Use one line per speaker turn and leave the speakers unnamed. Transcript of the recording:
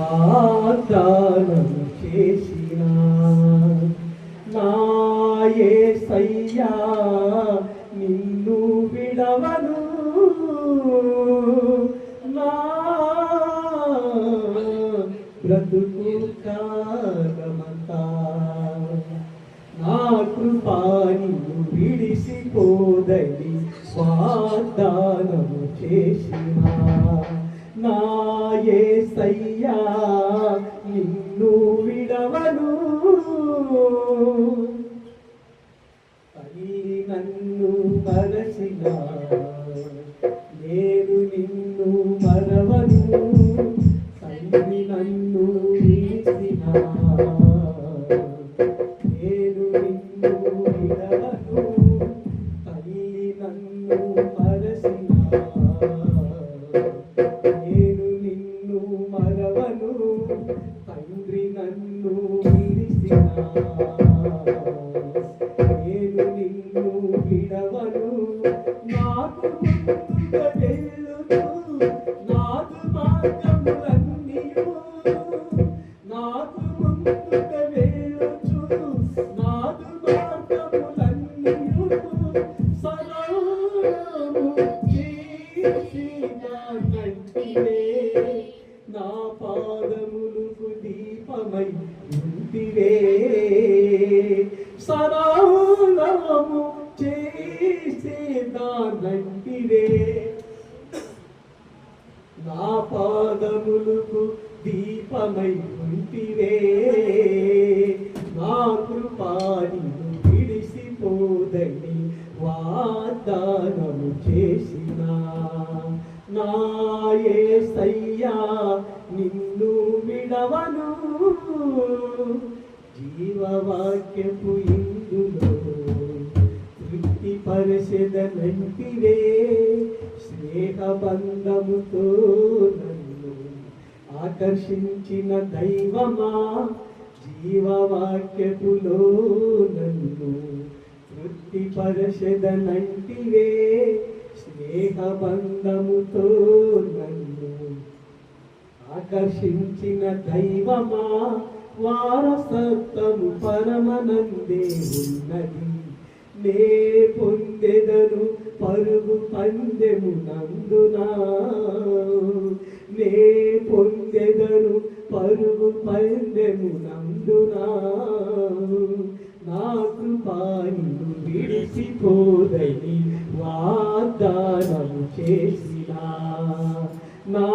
వాగ్దానం చేసిన నా యేసయ్యా నిన్ను విడవను నా బ్రతుకు కాలమంతా నా కృపా నిన్ను విడిసిపోదని వాగ్దానము చేసిన నా యేసయ్యా నిన్ను విడవను అని నన్ను మరచిన నేను నిన్ను మరవను తల్లి నన్ను విడిచిన నేను నిన్ను విడవను తల్లి నన్ను మరచిన నేను నిన్ను మరవను తండ్రి నన్ను విడిచిన నేను నిన్ను విడవను నాకు ముందుగా వెళ్ళుతూ నాకు మార్గములన్నీయు నాకు ముందుగా వెళ్ళుచు నాకు మార్గములన్నీయు సలాము చేసినంటివే నా పాదములకు దీపమై ఉంటివే సలాము చేసేదానంటివే నా పాదములకు దీపమై ఉంటివే నా కృపాని విడిసిపోదని వాగ్దానము చేసిన నా యేసయ్యా నిన్ను విడవను జీవవాక్యపు ఇందులో తృప్తిపరచెదనంటివే స్నేహబంధముతో నన్ను ఆకర్షించిన దైవమా జీవవాక్యపులో నన్ను తృప్తిపరచెదనంటివే స్నేహబంధముతో నన్ను ఆకర్షించిన దైవమా వారసత్వము పరమనందే ఉన్నది నే పొందెదను పరుగు పందెము నందునా నే పొందెదను పరుగు పందెము నందునా నా కృపాను విడిసిపోదని వాగ్దానము చేసిన నా